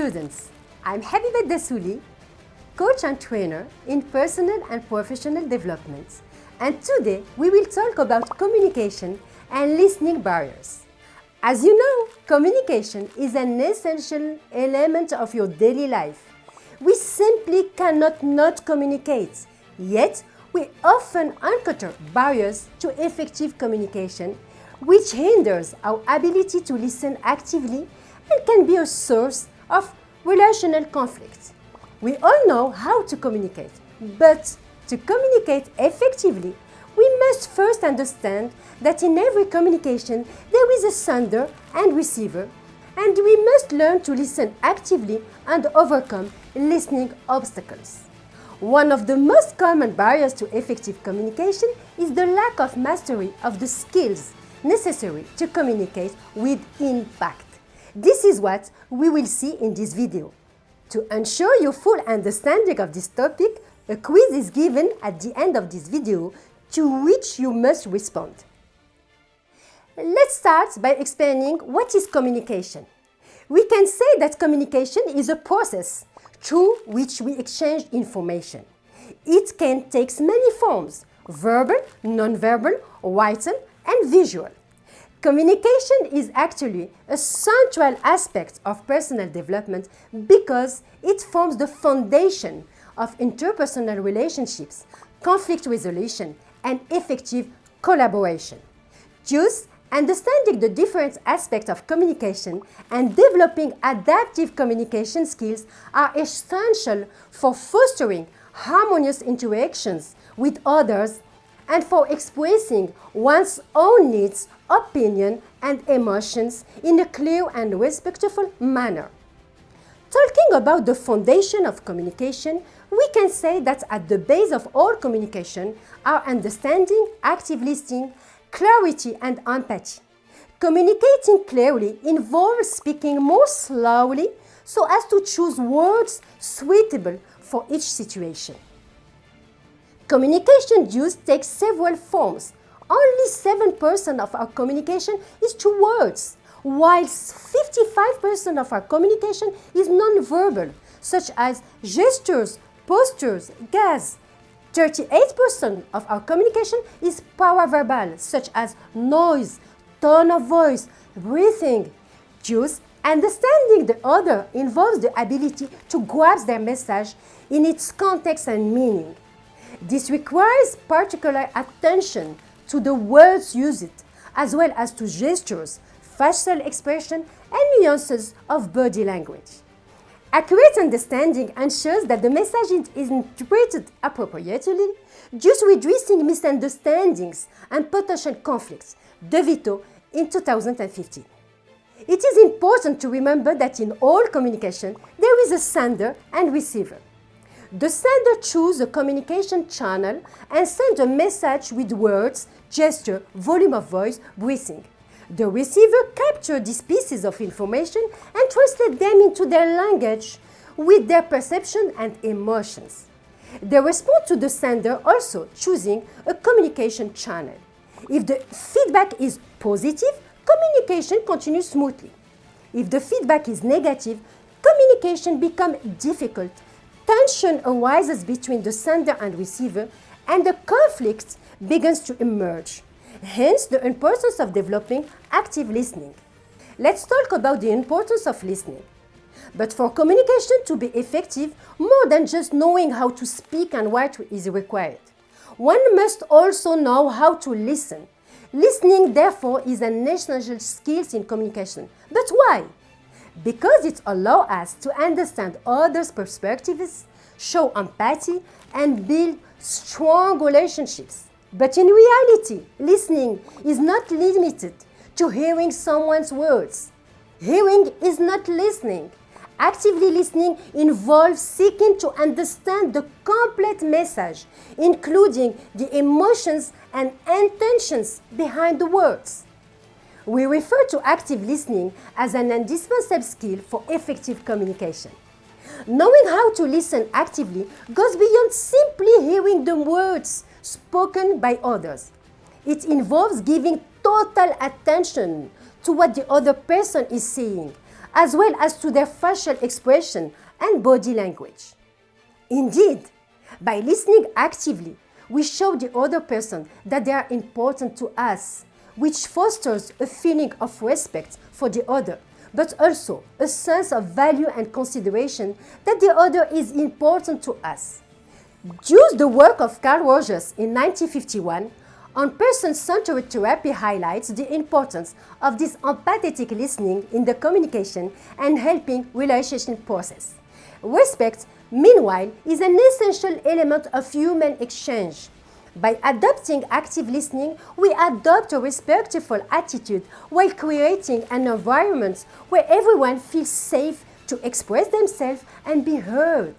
students, I'm Habibet Dassouli, coach and trainer in personal and professional development. And today we will talk about communication and listening barriers. As you know, communication is an essential element of your daily life. We simply cannot not communicate, yet we often encounter barriers to effective communication, which hinders our ability to listen actively and can be a source of relational conflict. We all know how to communicate, but to communicate effectively, we must first understand that in every communication there is a sender and receiver, and we must learn to listen actively and overcome listening obstacles. One of the most common barriers to effective communication is the lack of mastery of the skills necessary to communicate with impact. This is what we will see in this video. To ensure your full understanding of this topic, a quiz is given at the end of this video to which you must respond. Let's start by explaining what is communication. We can say that communication is a process through which we exchange information. It can take many forms: verbal, non-verbal, written, and visual. Communication is actually a central aspect of personal development because it forms the foundation of interpersonal relationships, conflict resolution, and effective collaboration. Thus, understanding the different aspects of communication and developing adaptive communication skills are essential for fostering harmonious interactions with others and for expressing one's own needs, opinion, and emotions in a clear and respectful manner. Talking about the foundation of communication, we can say that at the base of all communication are understanding, active listening, clarity, and empathy. Communicating clearly involves speaking more slowly so as to choose words suitable for each situation. Communication use takes several forms. Only 7% of our communication is through words, while 55% of our communication is non-verbal, such as gestures, postures, gasps. 38% of our communication is paraverbal, such as noise, tone of voice, breathing. Thus, understanding the other involves the ability to grasp their message in its context and meaning. This requires particular attention to the words used, as well as to gestures, facial expression, and nuances of body language. Accurate understanding ensures that the message is interpreted appropriately, thus reducing misunderstandings and potential conflicts. De Vito in 2015. It is important to remember that in all communication, there is a sender and receiver. The sender chooses a communication channel and sends a message with words, gesture, volume of voice, breathing. The receiver captures these pieces of information and translates them into their language with their perception and emotions. They respond to the sender also choosing a communication channel. If the feedback is positive, communication continues smoothly. If the feedback is negative, communication becomes difficult. Tension arises between the sender and receiver, and the conflict begins to emerge. Hence, the importance of developing active listening. Let's talk about the importance of listening. But for communication to be effective, more than just knowing how to speak and write is required. One must also know how to listen. Listening, therefore, is an essential skill in communication. But why? Because it allows us to understand others' perspectives, show empathy, and build strong relationships. But in reality, listening is not limited to hearing someone's words. Hearing is not listening. Actively listening involves seeking to understand the complete message, including the emotions and intentions behind the words. We refer to active listening as an indispensable skill for effective communication. Knowing how to listen actively goes beyond simply hearing the words spoken by others. It involves giving total attention to what the other person is saying, as well as to their facial expression and body language. Indeed, by listening actively, we show the other person that they are important to us, which fosters a feeling of respect for the other, but also a sense of value and consideration that the other is important to us. Thus, the work of Carl Rogers in 1951 on person-centered therapy highlights the importance of this empathetic listening in the communication and helping relationship process. Respect, meanwhile, is an essential element of human exchange. By adopting active listening, we adopt a respectful attitude while creating an environment where everyone feels safe to express themselves and be heard.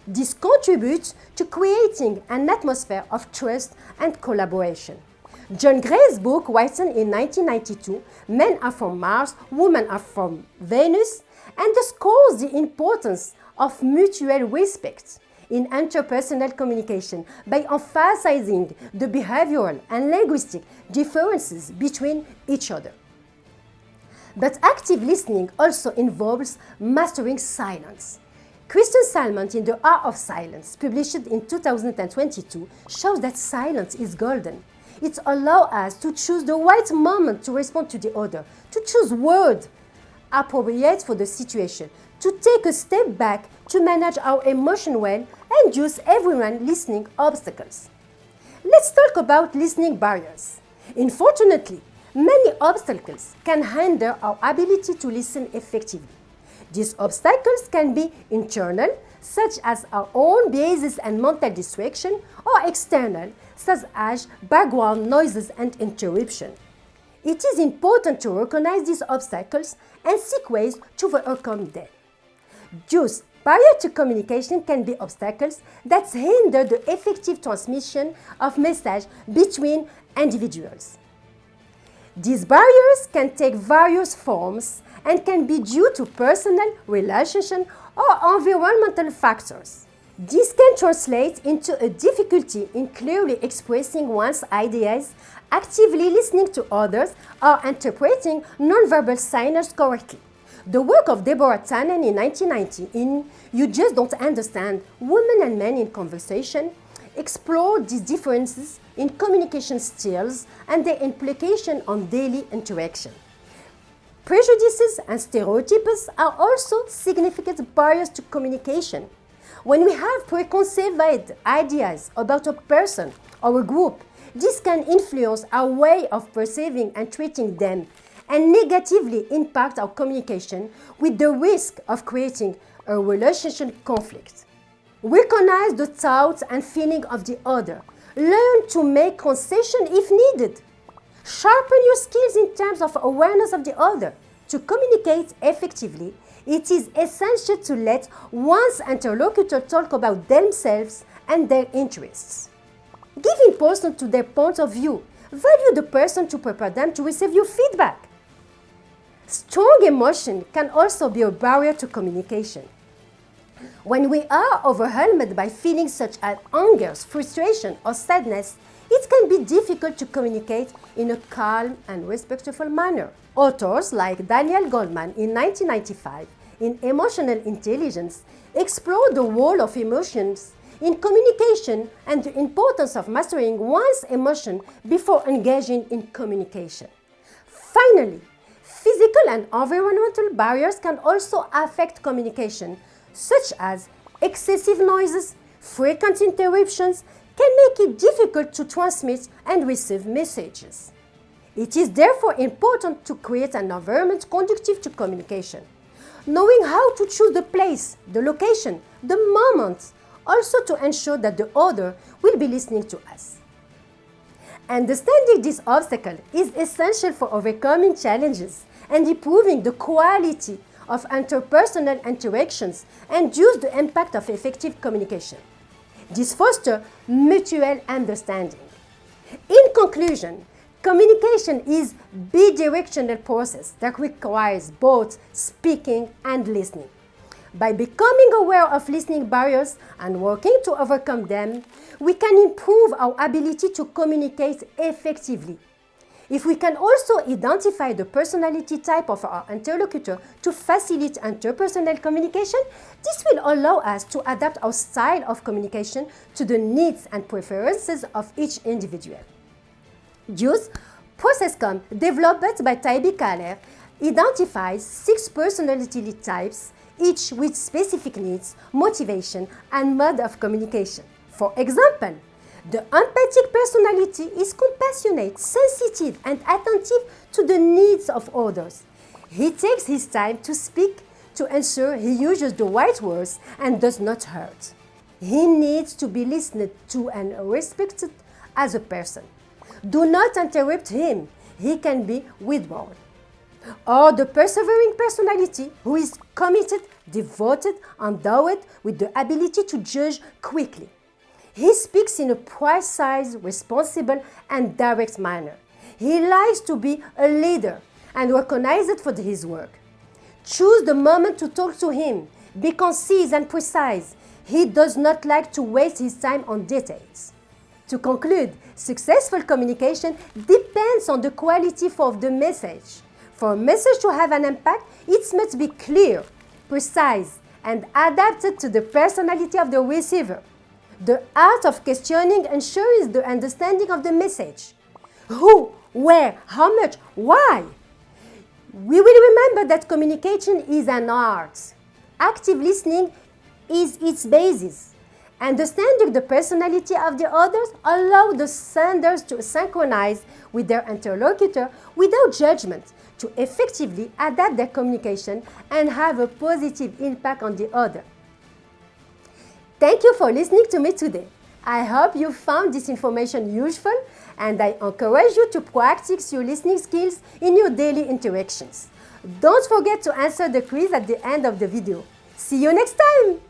This contributes to creating an atmosphere of trust and collaboration. John Gray's book, written in 1992, Men Are From Mars, Women Are From Venus, underscores the importance of mutual respect in interpersonal communication by emphasizing the behavioral and linguistic differences between each other. But active listening also involves mastering silence. Kristen Salmont in The Art of Silence, published in 2022, shows that silence is golden. It allows us to choose the right moment to respond to the other, to choose words appropriate for the situation, to take a step back to manage our emotion well and use everyone listening obstacles. Let's talk about listening barriers. Unfortunately, many obstacles can hinder our ability to listen effectively. These obstacles can be internal, such as our own biases and mental distraction, or external, such as background noises and interruption. It is important to recognize these obstacles and seek ways to overcome them. Thus, barriers to communication can be obstacles that hinder the effective transmission of messages between individuals. These barriers can take various forms and can be due to personal, relational, or environmental factors. This can translate into a difficulty in clearly expressing one's ideas, actively listening to others, or interpreting nonverbal signals correctly. The work of Deborah Tannen in 1990 in You Just Don't Understand, Women and Men in Conversation explored these differences in communication styles and their implication on daily interaction. Prejudices and stereotypes are also significant barriers to communication. When we have preconceived ideas about a person or a group, this can influence our way of perceiving and treating them and negatively impact our communication with the risk of creating a relationship conflict. Recognize the thoughts and feelings of the other. Learn to make concessions if needed. Sharpen your skills in terms of awareness of the other. To communicate effectively, it is essential to let one's interlocutor talk about themselves and their interests. Give importance to their point of view. Value the person to prepare them to receive your feedback. Strong emotion can also be a barrier to communication. When we are overwhelmed by feelings such as anger, frustration, or sadness, it can be difficult to communicate in a calm and respectful manner. Authors like Daniel Goleman in 1995 in Emotional Intelligence explore the role of emotions in communication and the importance of mastering one's emotion before engaging in communication. Finally, physical and environmental barriers can also affect communication, such as excessive noises, frequent interruptions, can make it difficult to transmit and receive messages. It is therefore important to create an environment conducive to communication. Knowing how to choose the place, the location, the moment, also to ensure that the other will be listening to us. Understanding this obstacle is essential for overcoming challenges and improving the quality of interpersonal interactions and reduce the impact of effective communication. This fosters mutual understanding. In conclusion, communication is a bidirectional process that requires both speaking and listening. By becoming aware of listening barriers and working to overcome them, we can improve our ability to communicate effectively. If we can also identify the personality type of our interlocutor to facilitate interpersonal communication, this will allow us to adapt our style of communication to the needs and preferences of each individual. JUICE, ProcessCom, developed by Taibi Kahler, identifies 6 personality types, each with specific needs, motivation, and mode of communication. For example, the empathic personality is compassionate, sensitive, and attentive to the needs of others. He takes his time to speak to ensure he uses the right words and does not hurt. He needs to be listened to and respected as a person. Do not interrupt him. He can be withdrawn. Or the persevering personality, who is committed, devoted, endowed with the ability to judge quickly. He speaks in a precise, responsible, and direct manner. He likes to be a leader and recognized for his work. Choose the moment to talk to him. Be concise and precise. He does not like to waste his time on details. To conclude, successful communication depends on the quality of the message. For a message to have an impact, it must be clear, precise, and adapted to the personality of the receiver. The art of questioning ensures the understanding of the message. Who, where, how much, why? We will remember that communication is an art. Active listening is its basis. Understanding the personality of the others allows the senders to synchronize with their interlocutor without judgment, to effectively adapt their communication and have a positive impact on the other. Thank you for listening to me today. I hope you found this information useful, and I encourage you to practice your listening skills in your daily interactions. Don't forget to answer the quiz at the end of the video. See you next time!